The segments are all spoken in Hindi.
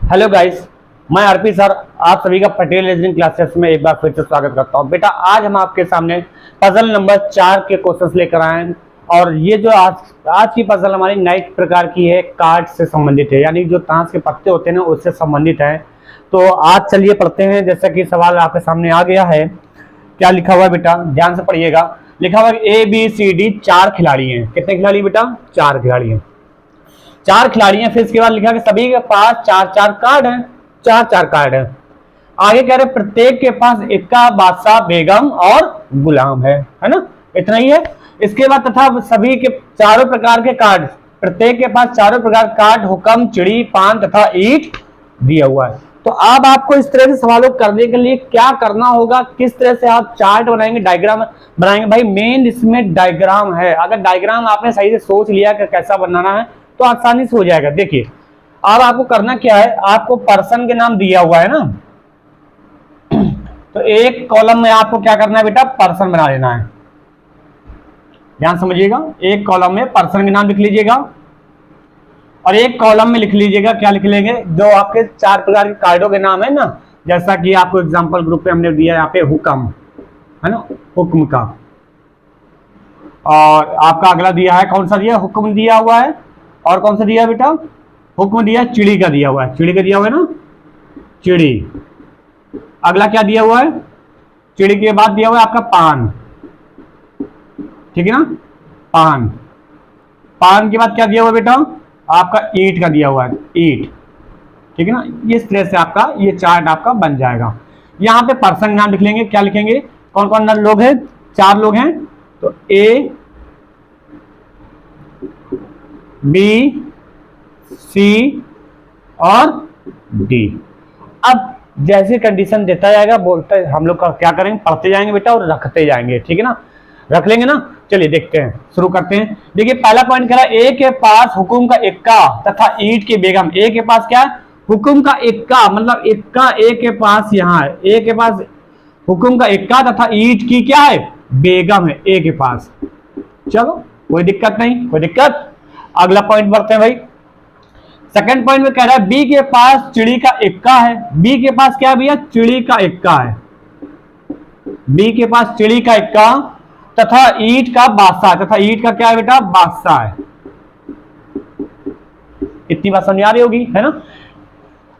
हेलो गाइस, मैं आरपी सर आप सभी का पटेल रीजनिंग क्लासेस में एक बार फिर से स्वागत करता हूं। बेटा आज हम आपके सामने पजल नंबर 4 के क्वेश्चंस लेकर आए हैं और ये जो आज की पजल हमारी 9 प्रकार की है, कार्ड से संबंधित है, यानी जो ताश के पत्ते होते हैं ना उससे संबंधित है। तो आज चलिए पढ़ते हैं। जैसा कि सवाल आपके सामने आ गया है, क्या लिखा हुआ है बेटा, ध्यान से पढ़िएगा। लिखा हुआ है ABCD 4 खिलाड़ी हैं। कितने खिलाड़ी बेटा? 4 खिलाड़ी हैं। 4 खिलाड़ी हैं। फिर इसके बाद लिखा कि सभी के पास 4-4 कार्ड हैं, 4-4 कार्ड हैं। आगे कह रहे प्रत्येक के पास इक्का, बादशाह, बेगम और गुलाम है ना, इतना ही है। इसके बाद तथा सभी के चारों प्रकार के कार्ड, प्रत्येक के पास चारों प्रकार कार्ड, हुक्म, चिड़ी, पान तथा ईंट दिया हुआ है। तो अब आपको इस तरह से सवालों करने के लिए क्या करना होगा, किस तरह से आप चार्ट बनाएंगे, डायग्राम बनाएंगे। भाई मेन इसमें डायग्राम है। अगर डायग्राम आपने सही से सोच लिया कि कैसा बनाना है तो आसानी से हो जाएगा। देखिए अब आपको करना क्या है, आपको पर्सन के नाम दिया हुआ है ना, तो एक कॉलम में आपको क्या करना है बेटा, पर्सन बना लेना है। ध्यान समझिएगा, एक कॉलम में पर्सन के नाम लिख लीजिएगा और एक कॉलम में लिख लीजिएगा, क्या लिख लेंगे, जो आपके 4 प्रकार के कार्डों के नाम है ना। जैसा कि आपको एग्जांपल ग्रुप पे हमने दिया यहाँ पे हुक्म है ना, हुक्म का। और आपका अगला दिया है, कौन सा दिया, हुक्म दिया हुआ है। और कौन सा दिया बेटा, हुक्म दिया, चिड़ी का दिया हुआ है, चिड़ी का दिया हुआ है ना, चिड़ी। अगला क्या दिया हुआ है, चिड़ी के बाद दिया हुआ है आपका पान, ठीक है ना, पान। पान के बाद क्या दिया हुआ है बेटा, आपका ईंट का दिया हुआ है, ईंट, ठीक है ना। इस तरह से आपका ये चार्ट आपका बन जाएगा। यहाँ पे पर्सन नाम लिख लेंगे, क्या लिखेंगे, कौन कौन लोग हैं, 4 लोग हैं। तो A, B, C और D। अब जैसे कंडीशन देता जाएगा बोलते हम लोग क्या करेंगे, पढ़ते जाएंगे बेटा और रखते जाएंगे, ठीक है ना, रख लेंगे ना। चलिए देखते हैं, शुरू करते हैं। देखिए पहला पॉइंट कह रहा है, A के पास हुकुम का इक्का तथा ईंट की बेगम। A के पास क्या है, हुकुम का इक्का, मतलब इक्का A के पास यहाँ है, A के पास हुकुम का इक्का तथा ईंट की क्या है, बेगम है A के पास। चलो कोई दिक्कत नहीं, कोई दिक्कत। अगला पॉइंट बढ़ते हैं भाई। सेकंड पॉइंट में कह रहा है B के पास चिड़ी का इक्का है। B के पास क्या है भैया, चिड़ी का इक्का है। B के पास चिड़ी का इक्का तथा ईंट का बादशाह, तथा ईंट का क्या है बेटा, बादशाह है। इतनी बात समझ आ रही होगी है ना।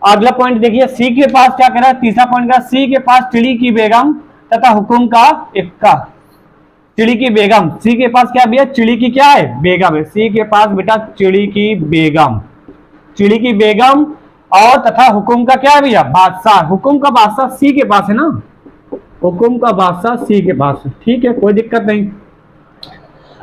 अगला पॉइंट देखिए, C के पास क्या कह रहा है, तीसरा पॉइंट का, C के पास चिड़ी की बेगम तथा हुकुम का इक्का। चिड़ी की बेगम, सी के पास क्या भैया, चिड़ी की क्या है, बेगम है। सी के पास बेटा चिड़ी की बेगम, चिड़ी की बेगम और तथा हुकुम का क्या है भैया, बादशाह। हुकुम का बादशाह सी के पास है ना, हुकुम का बादशाह सी के पास, ठीक है, कोई दिक्कत नहीं।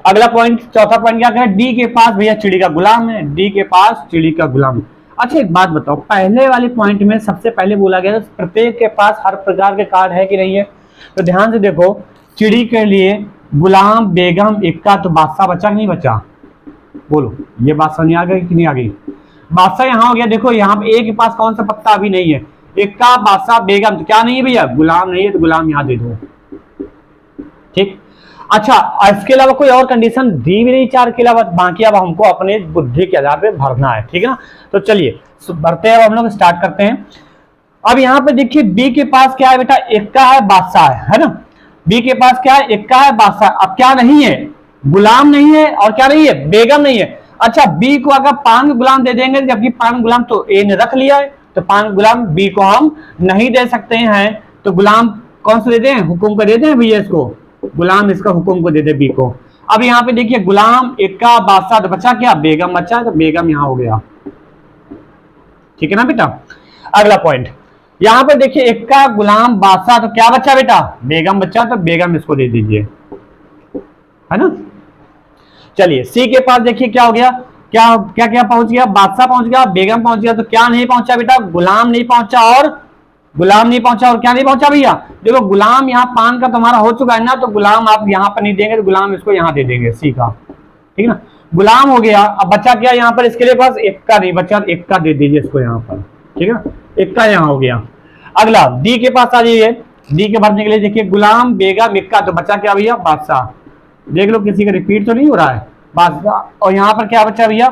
अगला पॉइंट, चौथा पॉइंट क्या है, डी के पास भैया चिड़ी का गुलाम है, डी के पास चिड़ी का गुलाम। अच्छा एक बात बताओ, पहले वाले पॉइंट में सबसे पहले बोला गया प्रत्येक के पास हर प्रकार के कार्ड है कि नहीं है। तो ध्यान से देखो, चिड़ी के लिए गुलाम, बेगम, इक्का, तो बादशाह बचा कि नहीं बचा, बोलो ये बात समझ आ गई कि नहीं आ गई। बादशाह यहाँ हो गया, देखो यहाँ पे A के पास कौन सा पत्ता अभी नहीं है, इक्का, बादशाह, बेगम, तो क्या नहीं है भैया, गुलाम नहीं है, तो गुलाम यहाँ दे दो, ठीक। अच्छा इसके अलावा कोई और कंडीशन दी भी नहीं 4 के अलावा, बाकी अब हमको अपने बुद्धि के आधार पे भरना है, ठीक है ना। तो चलिए भरते हैं, अब हम लोग स्टार्ट करते हैं। अब यहाँ पे देखिए B के पास क्या है बेटा, इक्का है, बादशाह है ना। B के पास क्या है, इक्का है, बादशाह। अब क्या नहीं है, गुलाम नहीं है और क्या नहीं है, बेगम नहीं है। अच्छा B को अगर पान गुलाम दे देंगे, जबकि पान गुलाम तो A ने रख लिया है, तो पान गुलाम B को हम नहीं दे सकते हैं। तो गुलाम कौन सा दे दें, हुकुम को दे दें भैया, इसको गुलाम, इसका हुकुम को दे दे B को। अब यहाँ पे देखिए गुलाम, इक्का, बादशाह, तो बचा क्या, बेगम बचा है, तो बेगम यहाँ हो गया, ठीक है ना बेटा। अगला पॉइंट यहाँ पर देखिए, इक्का, गुलाम, बादशाह, तो क्या बच्चा बेटा, बेगम बच्चा, तो बेगम इसको दे दीजिए, है ना। चलिए C के पास देखिए क्या हो गया, क्या क्या क्या पहुंच गया, बादशाह पहुंच गया, बेगम पहुंच गया, तो क्या नहीं पहुंचा बेटा, गुलाम नहीं पहुंचा, और गुलाम नहीं पहुंचा, और क्या नहीं पहुंचा भैया, देखो गुलाम यहाँ पान का तुम्हारा हो चुका है ना, तो गुलाम आप यहाँ पर नहीं देंगे, तो गुलाम इसको यहाँ दे देंगे C का, ठीक है ना। गुलाम हो गया, अब बच्चा क्या यहाँ पर, इसके लिए पास इक्का नहीं बच्चा, इक्का दे दीजिए इसको यहाँ पर, ठीक है ना, इक्का यहाँ हो गया। अगला D के पास आ जाइए, D के भरने के लिए देखिए गुलाम, बेगम, इक्का, तो बचा क्या भैया, बादशाह। देख लो किसी का रिपीट तो नहीं हो रहा है, बादशाह। और यहाँ पर क्या बचा भैया,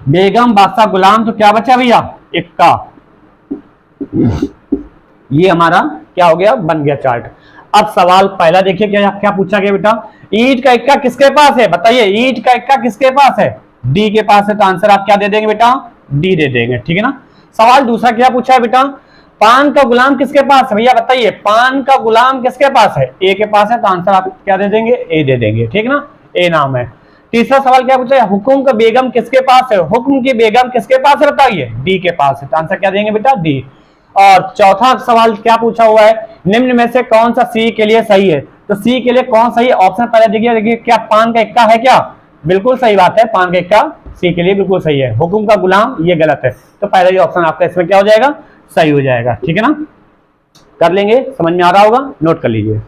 बेगम, बादशाह, गुलाम, तो क्या बचा भैया, इक्का, ये हमारा क्या हो गया, बन गया चार्ट। अब सवाल पहला देखिए क्या क्या पूछा गया बेटा, ईंट का इक्का किसके पास है, बताइए ईंट का इक्का किसके पास है, डी के पास है, तो आंसर आप क्या दे देंगे बेटा, डी दे देंगे, ठीक है ना। सवाल दूसरा क्या पूछा है बेटा, पान का गुलाम किसके पास है, भैया बताइए पान का गुलाम किसके पास है, ए के पास है, तो आंसर आप क्या दे देंगे, ए दे देंगे, ठीक है ना, ए नाम है। तीसरा सवाल क्या पूछा है, हुक्म का बेगम किसके पास है, हुक्म की बेगम किसके पास है, बताइए डी के पास है, तो आंसर क्या देंगे बेटा, डी। और चौथा सवाल क्या पूछा हुआ है, निम्न में से कौन सा सी के लिए सही है, तो सी के लिए कौन सही ऑप्शन पहले देखिए, देखिए क्या पान का इक्का है क्या, बिल्कुल सही बात है, पान का इक्का सी के लिए बिल्कुल सही है, हुक्म का गुलाम ये गलत है, तो पहला ही ऑप्शन आपका इसमें क्या हो जाएगा, सही हो जाएगा, ठीक है ना। कर लेंगे, समझ में आ रहा होगा, नोट कर लीजिए।